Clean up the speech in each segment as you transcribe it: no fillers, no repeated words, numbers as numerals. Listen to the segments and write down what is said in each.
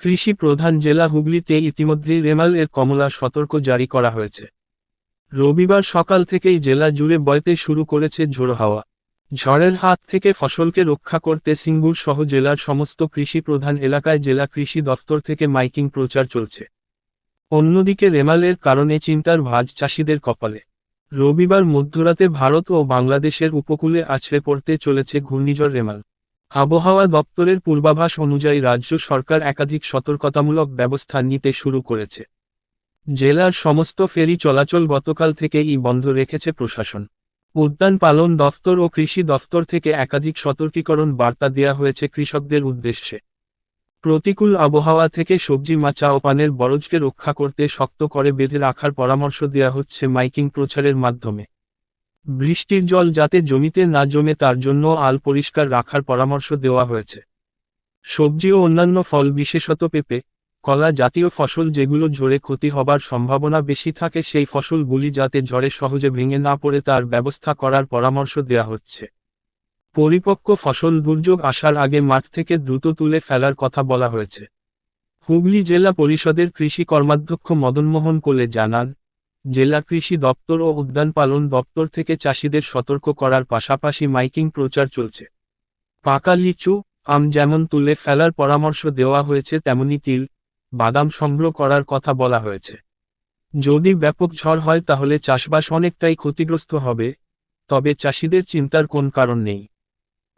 কৃষি প্রধান জেলা হুগলিতে ইতিমধ্যেই রেমাল এর কমলা সতর্ক জারি করা হয়েছে। রবিবার সকাল থেকেই জেলা জুড়ে বইতে শুরু করেছে ঝোড়ো হাওয়া। ঝড়ের হাত থেকে ফসলকে রক্ষা করতে সিঙ্গুর সহ জেলার সমস্ত কৃষি প্রধান এলাকায় জেলা কৃষি দফতর থেকে মাইকিং প্রচার চলছে। অন্যদিকে রেমালের কারণে চিন্তার ভাঁজ চাষিদের কপালে। রবিবার মধ্যরাতে ভারত ও বাংলাদেশের উপকূলে আছড়ে পড়তে চলেছে ঘূর্ণিঝড় রেমাল। আবহাওয়া দপ্তরের পূর্বাভাস অনুযায়ী রাজ্য সরকার একাধিক সতর্কতামূলক ব্যবস্থা নিতে শুরু করেছে। জেলার সমস্ত ফেরি চলাচল গতকাল থেকেই বন্ধ রেখেছে প্রশাসন। উদ্যান পালন দফতর ও কৃষি দফতর থেকে একাধিক সতর্কীকরণ বার্তা দেওয়া হয়েছে কৃষকদের উদ্দেশ্যে। প্রতিকূল আবহাওয়া থেকে সবজি মাচা ও পানের বরজকে রক্ষা করতে শক্ত করে বেঁধে রাখার পরামর্শ দেওয়া হচ্ছে মাইকিং প্রচারের মাধ্যমে। বৃষ্টির জল যাতে জমিতে না জমে তার জন্য আল পরিষ্কার রাখার পরামর্শ দেওয়া হয়েছে। সবজি ও অন্যান্য ফল বিশেষত পেঁপে, কলা জাতীয় ফসল যেগুলো ঝড়ে ক্ষতি হবার সম্ভাবনা বেশি থাকে সেই ফসলগুলি যাতে ঝড়ে সহজে ভেঙে না পড়ে তার ব্যবস্থা করার পরামর্শ দেওয়া হচ্ছে। পরিপক্ক ফসল দুর্যোগ আসার আগে মাঠ থেকে দ্রুত তুলে ফেলার কথা বলা হয়েছে। হুগলি জেলা পরিষদের কৃষি কর্মাধ্যক্ষ মদনমোহন কোলে জানান, জেলা কৃষি দপ্তর ও উদ্যান পালন দপ্তর থেকে চাষিদের সতর্ক করার পাশাপাশি মাইকিং প্রচার চলছে। পাকা লিচু, আম যেমন তুলে ফেলার পরামর্শ দেওয়া হয়েছে তেমনি তিল, বাদাম সংগ্রহ করার কথা বলা হয়েছে। যদি ব্যাপক ঝড় হয় তাহলে চাষবাস অনেকটাই ক্ষতিগ্রস্ত হবে, তবে চাষিদের চিন্তার কোন কারণ নেই।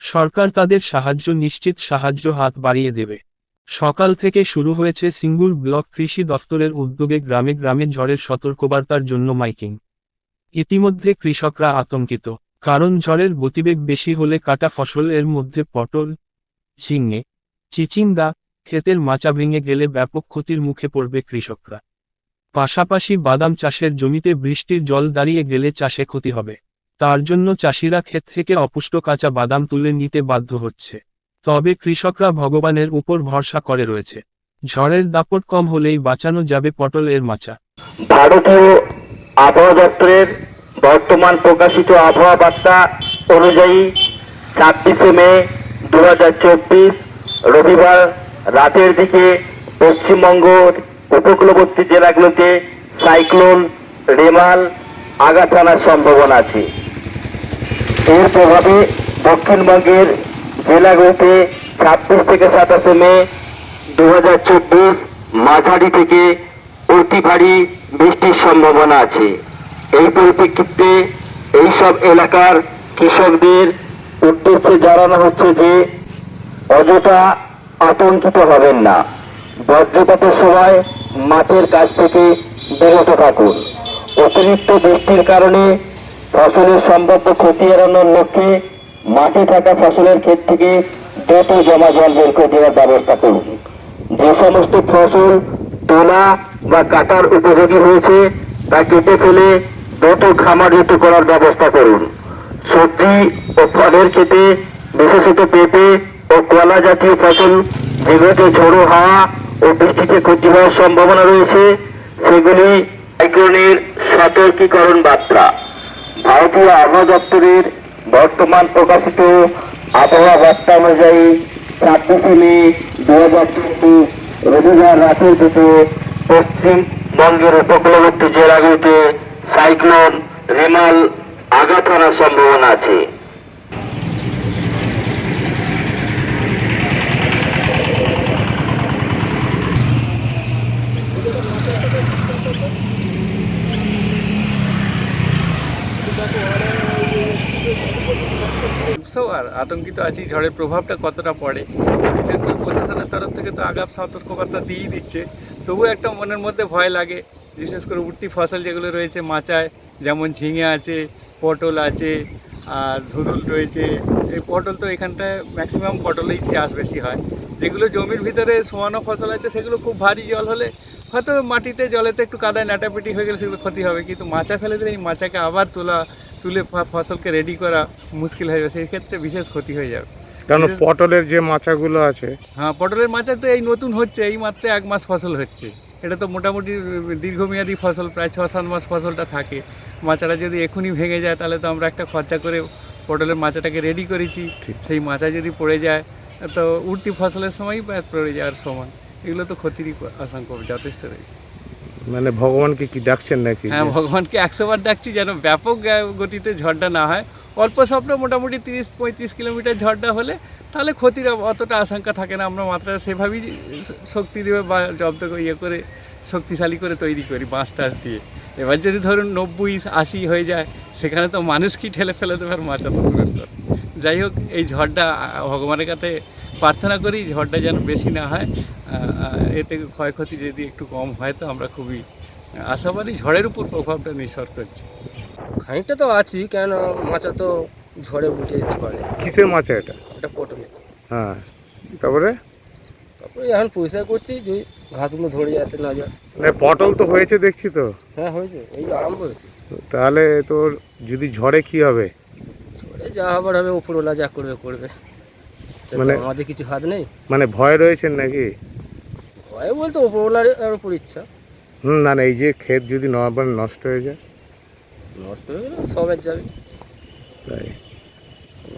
সরকার তাদের নিশ্চিত সাহায্য হাত বাড়িয়ে দেবে। সকাল থেকে শুরু হয়েছে সিঙ্গুর ব্লক কৃষি দফতরের উদ্যোগে গ্রামে গ্রামে ঝড়ের সতর্কবার্তার জন্য মাইকিং। ইতিমধ্যে কৃষকরা আতঙ্কিত, কারণ ঝড়ের গতিবেগ বেশি হলে কাটা ফসলের মধ্যে পটল, ঝিঙে, চিচিঙ্গা, ক্ষেতের মাচা ভেঙে গেলে ব্যাপক ক্ষতির মুখে পড়বে কৃষকরা। পাশাপাশি বাদাম চাষের জমিতে বৃষ্টির জল দাঁড়িয়ে গেলে চাষে ক্ষতি হবে। তার জন্য চাষিরা ক্ষেত থেকে অপুষ্ট কাঁচা বাদাম তুলে নিতে বাধ্য হচ্ছে। তবে কৃষকরা ভগবানের উপর ভরসা করে রয়েছে। ঝড়ের দাপট কম হলেই বাঁচানো যাবে পটলের মাচা। ভারতীয় আবহাওয়া দপ্তরের বর্তমান প্রকাশিত আবহাওয়া বার্তা অনুযায়ী 26শে মে 2024 রবিবার রাতের দিকে পশ্চিমবঙ্গের উপকূলবর্তী জেলাগুলোতে সাইক্লোন রেমাল আঘাত আনার সম্ভাবনা আছে। এর প্রভাবে দক্ষিণবঙ্গের জেলাগুলোতে 26 থেকে 27 মে 2024 মাঝারি থেকে অতি ভারী বৃষ্টির সম্ভাবনা আছে। এই পরিপ্রেক্ষিতে এইসব এলাকার কৃষকদের উদ্দেশ্যে জানানো হচ্ছে যে অযথা আতঙ্কিত হবেন না। বজ্রপাতের সময় মাঠের কাছ থেকে বিরত থাকুন। অতিরিক্ত বৃষ্টির কারণে ফসলের সম্ভাব্য ক্ষতি এড়ানোর লক্ষ্যে মাঠে থাকা ফসলের ক্ষেত থেকে দ্রুত জমা জল বের করে দেওয়ার ব্যবস্থা করুন। যে সমস্ত ফসল তোলা বা কাটার উপযোগী হয়েছে তা কেটে ফেলে দ্রুত খামারজাত করার ব্যবস্থা করুন। সবজি ও ফলের ক্ষেতে বিশেষত পেঁপে ও কলা জাতীয় ফসল যেগুলোতে ঝোড়ো হাওয়া ও বৃষ্টিতে ক্ষতি হওয়ার সম্ভাবনা রয়েছে সেগুলি সাইক্লোনের সতর্কীকরণ বার্তা। ভারতীয় আবহাওয়া দপ্তরের বর্তমান প্রকাশিত আবহাওয়া বার্তা অনুযায়ী 26শে মে 2024 রবিবার রাতের দিকে পশ্চিমবঙ্গের উপকূলবর্তী জেলাগুলিতে সাইক্লোন রেমাল আঘাত আনার সম্ভাবনা আছে। আর আতঙ্কিত আছি ঝড়ের প্রভাবটা কতটা পড়ে। বিশেষ করে প্রশাসনের তরফ থেকে তো আগাম সতর্কবার্তা দিয়েই দিচ্ছে, তবুও একটা মনের মধ্যে ভয় লাগে। বিশেষ করে উঠতি ফসল যেগুলো রয়েছে মাচায়, যেমন ঝিঙে আছে, পটল আছে, আর ধুদুল রয়েছে। এই পটল তো এখানটায় ম্যাক্সিমাম পটলেই চাষ বেশি হয়। যেগুলো জমির ভিতরে শোয়ানো ফসল আছে সেগুলো খুব ভারী জল হলে হয়তো মাটিতে জলেতে একটু কাদায় নাটাপিটি হয়ে গেলে সেগুলো ক্ষতি হবে, কিন্তু মাচা ফেলে দিলে এই মাচাকে আবার তুলে ফসলকে রেডি করা মুশকিল হয়ে যাবে। সেই ক্ষেত্রে বিশেষ ক্ষতি হয়ে যাবে। কারণ পটলের যে মাচাগুলো আছে, হ্যাঁ, পটলের মাচা তো এই নতুন হচ্ছে, এই মাত্র 1 মাস ফসল হচ্ছে। এটা তো মোটামুটি দীর্ঘমেয়াদী ফসল, প্রায় 6-7 মাস ফসলটা থাকে। মাচাটা যদি এখনই ভেঙে যায় তাহলে তো আমরা একটা খরচা করে পটলের মাচাটাকে রেডি করেছি, সেই মাচা যদি পড়ে যায় তো উঠতি ফসলের সময়ই পড়ে যাওয়ার সমান। এগুলো তো ক্ষতিরই আশঙ্কা যথেষ্ট রয়েছে। মানে ভগবানকে কি ডাকছেন নাকি? হ্যাঁ, ভগবানকে 100 বার ডাকছি যেন ব্যাপক গতিতে ঝড়টা না হয়। অল্প স্বল্প মোটামুটি 30-35 কিলোমিটার ঝড়টা হলে তাহলে ক্ষতির অতটা আশঙ্কা থাকে না। আমরা মাত্রা সেভাবেই শক্তি দেবে বা জব্দ করে শক্তিশালী করে তৈরি করি বাঁশ টাস দিয়ে। এবার যদি ধরুন 90-80 হয়ে যায়, সেখানে তো মানুষ কি ঠেলে ফেলে দেবে আর মাচা তো দূরের কথা। যাই হোক, এই ঝড়টা ভগবানের কাছে প্রার্থনা করি ঝড়টা যেন বেশি না হয়, এতে ক্ষয়ক্ষতি যদি একটু কম হয় তো আমরা খুবই আশাবাদী। ঝড়ের উপর প্রভাবটা নির্ভর করছে। খানিকটা তো আছি, কেন মাচা তো ঝড়ে উঠে যেতে পারে। কিসের মাচা এটা? এটা পটলে। হ্যাঁ, তারপরে তারপরে এখন পরিষ্কার করছি যে ঘাসগুলো ধরে যাতে না যায়। মানে পটল তো হয়েছে দেখছি তো। হ্যাঁ, হয়েছে, এই আরাম করেছি। তাহলে তোর যদি ঝড়ে কি হবে? ঝড়ে যা হবার হবে উপরওয়ালা যা করবে করবে, সে তো মানে আমাদের কিছু হাত নেই। মানে ভয় রয়েছেন নাকি? ভয় বলতে উপরওয়ালার উপর ইচ্ছা। না না, এই যে ক্ষেত যদি আবার নষ্ট হয়ে যায়? নষ্ট হয়ে গেলে সবের যাবে। তাই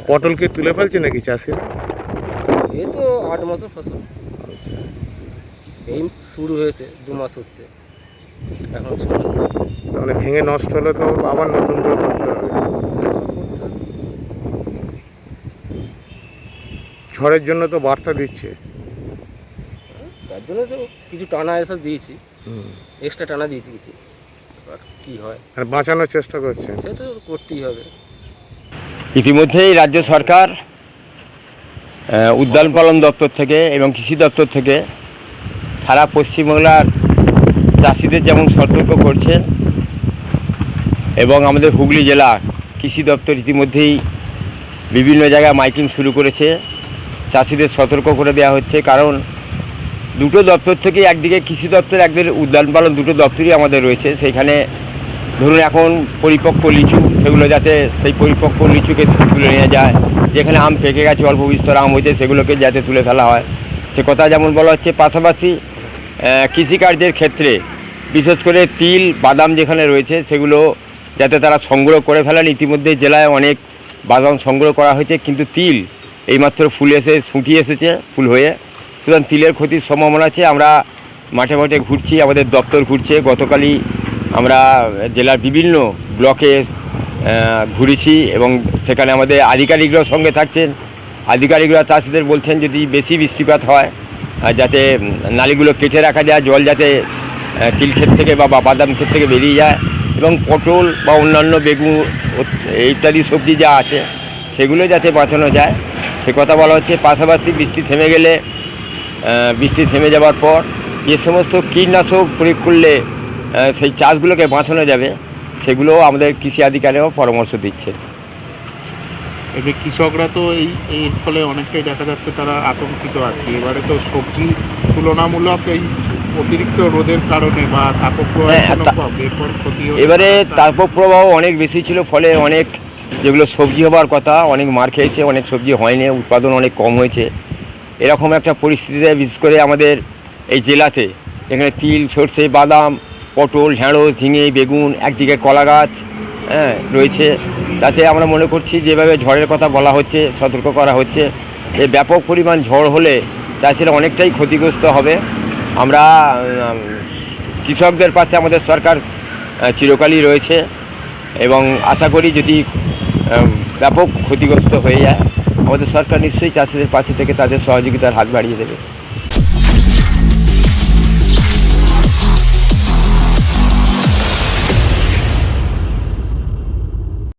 পটলকে তুলে ফেলছে নাকি চাষিরা? এই তো 8 মাসের ফসল, আচ্ছা, এই শুরু হয়েছে, 2 মাস হচ্ছে, এখন 6 মাস ধরে। তার মানে ভেঙে নষ্ট হলে তো আবার নতুন করে করতে হবে। করতে হবে। ঝড়ের জন্য তো বার্তা দিচ্ছে। তার জন্য তো কিছু টানা এসব দিয়েছি, এক্সট্রা টানা দিয়েছি কিছু। এবার কী হয় আর বাঁচানোর চেষ্টা করছেন। সে তো করতেই হবে। ইতিমধ্যেই রাজ্য সরকার উদ্যান পালন দপ্তর থেকে এবং কৃষি দপ্তর থেকে সারা পশ্চিমবাংলার চাষিদের যেমন সতর্ক করছে, এবং আমাদের হুগলি জেলা কৃষি দপ্তর ইতিমধ্যেই বিভিন্ন জায়গায় মাইকিং শুরু করেছে। চাষিদের সতর্ক করে দেওয়া হচ্ছে, কারণ দুটো দপ্তর থেকে, একদিকে কৃষি দপ্তর, একদিকে উদ্যান পালন, দুটো দপ্তরই আমাদের রয়েছে। সেইখানে ধরুন এখন পরিপক্ক লিচু, সেগুলো যাতে সেই পরিপক্ক লিচুকে তুলে নিয়ে যায়। যেখানে আম পেকে গেছে, অল্প বিস্তর আম হয়েছে, সেগুলোকে যাতে তুলে ফেলা হয় সে কথা যেমন বলা হচ্ছে। পাশাপাশি কৃষিকার্যের ক্ষেত্রে বিশেষ করে তিল, বাদাম যেখানে রয়েছে সেগুলো যাতে তারা সংগ্রহ করে ফেলেন। ইতিমধ্যে জেলায় অনেক বাদাম সংগ্রহ করা হয়েছে, কিন্তু তিল এইমাত্র ফুল এসে শুঁটি এসেছে ফুল হয়ে, সুতরাং তিলের ক্ষতির সম্ভাবনা আছে। আমরা মাঠে মাঠে ঘুরছি, আমাদের দপ্তর ঘুরছে। গতকালই আমরা জেলার বিভিন্ন ব্লকে ঘুরেছি এবং সেখানে আমাদের আধিকারিকরাও সঙ্গে থাকছেন। আধিকারিকরা চাষিদের বলছেন যদি বেশি বৃষ্টিপাত হয় যাতে নালীগুলো কেটে রাখা যায়, জল যাতে তিল ক্ষেত থেকে বা বাদাম ক্ষেত থেকে বেরিয়ে যায়, এবং পটল বা অন্যান্য বেগুন ইত্যাদি সবজি যা আছে সেগুলো যাতে বাঁচানো যায় সে কথা বলা হচ্ছে। পাশাপাশি বৃষ্টি থেমে যাওয়ার পর যে সমস্ত কীটনাশক প্রয়োগ করলে সেই চাষগুলোকে বাঁচানো যাবে সেগুলো আমাদের কৃষি আধিকারিকরাও পরামর্শ দিচ্ছে। এবার কৃষকরা তো এই ফলে অনেকটাই দেখা যাচ্ছে তারা আতঙ্কিত আর কি। এবারে তো সবজি তুলনামূলক এই অতিরিক্ত রোদের কারণে বা তাপপ্রবাহের জন্য এরপর ক্ষতি হচ্ছে। এবারে তাপপ্রবাহ অনেক বেশি ছিল, ফলে অনেক যেগুলো সবজি হবার কথা অনেক মার খেয়েছে, অনেক সবজি হয়নি, উৎপাদন অনেক কম হয়েছে। এরকম একটা পরিস্থিতিতে বিশেষ করে আমাদের এই জেলাতে এখানে তিল, সরষে, বাদাম, পটল, ঢেঁড়স, ঝিঙে, বেগুন, একদিকে কলা গাছ রয়েছে। তাতে আমরা মনে করছি যেভাবে ঝড়ের কথা বলা হচ্ছে, সতর্ক করা হচ্ছে, যে ব্যাপক পরিমাণ ঝড় হলে চাষিরা অনেকটাই ক্ষতিগ্রস্ত হবে। আমরা কৃষকদের পাশে আমাদের সরকার চিরকালই রয়েছে, এবং আশা করি যদি ব্যাপক ক্ষতিগ্রস্ত হয়ে যায় আমাদের সরকার নিশ্চয়ই চাষিদের পাশে থেকে তাদের সহযোগিতার হাত বাড়িয়ে দেবে।